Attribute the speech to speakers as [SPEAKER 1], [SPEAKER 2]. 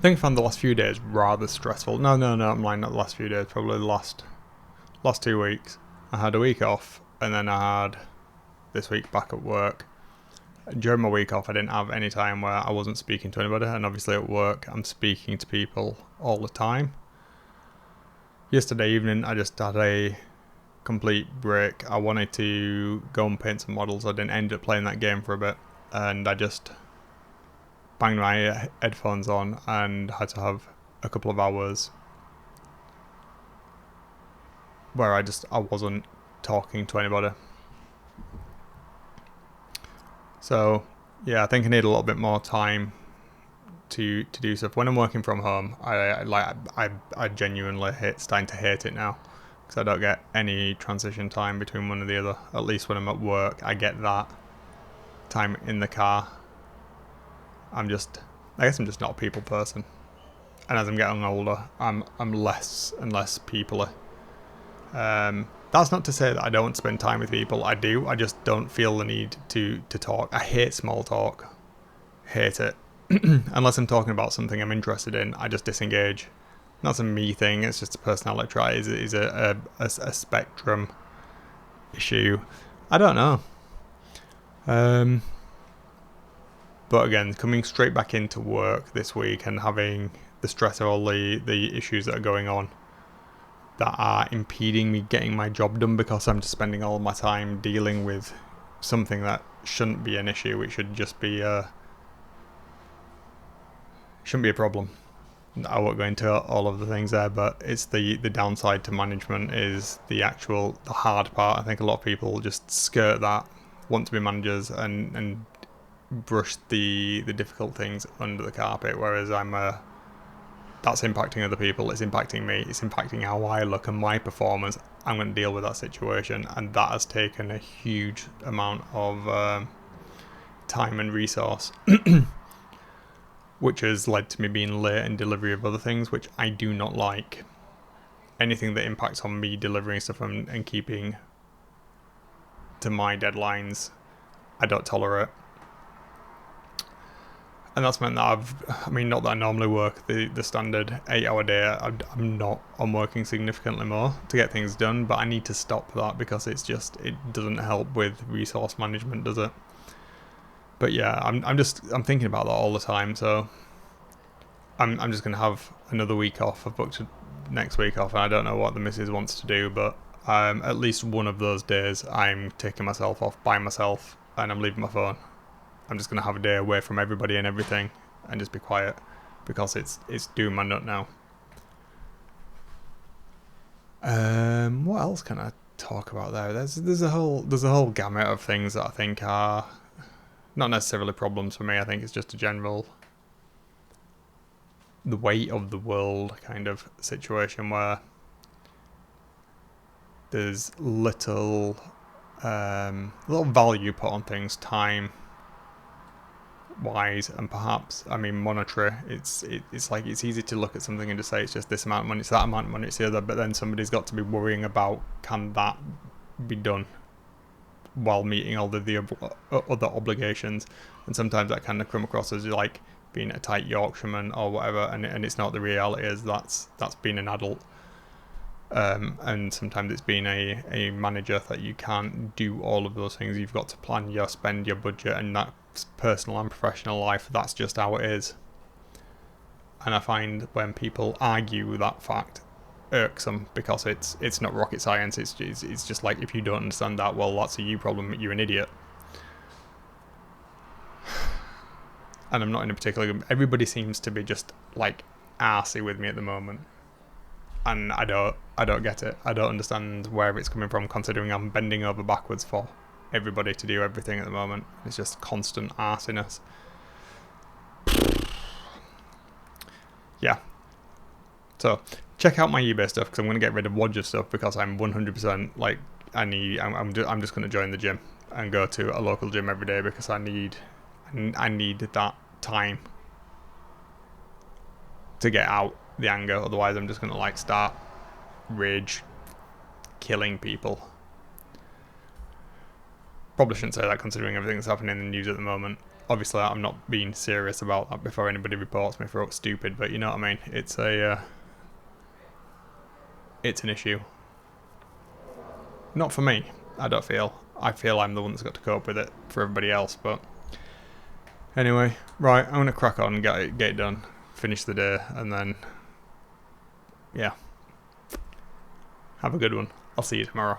[SPEAKER 1] think I found the last few days rather stressful. No, I'm lying, not the last few days, probably the last 2 weeks. I had a week off, and then I had this week back at work. During my week off, I didn't have any time where I wasn't speaking to anybody, and obviously at work, I'm speaking to people all the time. Yesterday evening, I just had a complete break. I wanted to go and paint some models. I didn't end up playing that game for a bit, and I just banged my headphones on and had to have a couple of hours where I wasn't talking to anybody. So yeah, I think I need a little bit more time to do stuff. When I'm working from home, I genuinely starting to hate it now, because I don't get any transition time between one or the other. At least when I'm at work, I get that time in the car. I guess I'm just not a people person, and as I'm getting older, I'm less and less people-y. That's not to say that I don't spend time with people. I do. I just don't feel the need to talk. I hate small talk. Hate it. Unless I'm talking about something I'm interested in, I just disengage. That's a me thing. It's just a personality trait. Is a spectrum issue. I don't know. But again, coming straight back into work this week and having the stress of all the issues that are going on that are impeding me getting my job done, because I'm just spending all my time dealing with something that shouldn't be an issue. It should just be shouldn't be a problem. I won't go into all of the things there, but it's the downside to management is the hard part. I think a lot of people just skirt that, want to be managers, and brush the difficult things under the carpet, whereas that's impacting other people, it's impacting me, it's impacting how I look and my performance. I'm going to deal with that situation, and that has taken a huge amount of time and resource which has led to me being late in delivery of other things, which I do not like. Anything that impacts on me delivering stuff and keeping to my deadlines, I don't tolerate. And that's meant that not that I normally work the standard 8-hour day. I'm working significantly more to get things done, but I need to stop that, because it doesn't help with resource management, does it? But yeah, I'm thinking about that all the time. So I'm just gonna have another week off. I've booked next week off, and I don't know what the missus wants to do, but at least one of those days I'm taking myself off by myself, and I'm leaving my phone. I'm just going to have a day away from everybody and everything and just be quiet, because it's doing my nut now. What else can I talk about there? There's a whole gamut of things that I think are not necessarily problems for me. I think it's just a general the weight of the world kind of situation where there's little value put on things, time wise, and perhaps monetary. It's like it's easy to look at something and just say it's just this amount of money, it's that amount of money, it's the other, but then somebody's got to be worrying about, can that be done while meeting all the other obligations? And sometimes that kind of come across as like being a tight Yorkshireman or whatever, and it's not. The reality is that's being an adult. And sometimes it's being a manager, that you can't do all of those things. You've got to plan your spend, your budget, and that personal and professional life, that's just how it is. And I find when people argue that fact irksome, because it's not rocket science. It's just like, if you don't understand that, well, that's a you problem, you're an idiot. And I'm not in a particular... Everybody seems to be just like arsey with me at the moment, and I don't get it. I don't understand where it's coming from, considering I'm bending over backwards for everybody to do everything at the moment. It's just constant arsiness. Yeah. So check out my eBay stuff, because I'm going to get rid of Wodger stuff, because I'm 100% like I'm just going to join the gym and go to a local gym every day, because I need that time to get out the anger. Otherwise I'm just going to like start rage killing people. Probably shouldn't say that, considering everything that's happening in the news at the moment. obviously I'm not being serious about that before anybody reports me for stupid, but you know what I mean. It's an issue. Not for me. I don't feel. I feel I'm the one that's got to cope with it for everybody else. But anyway, right, I'm gonna crack on, get it done, finish the day, and then yeah, have a good one. I'll see you tomorrow.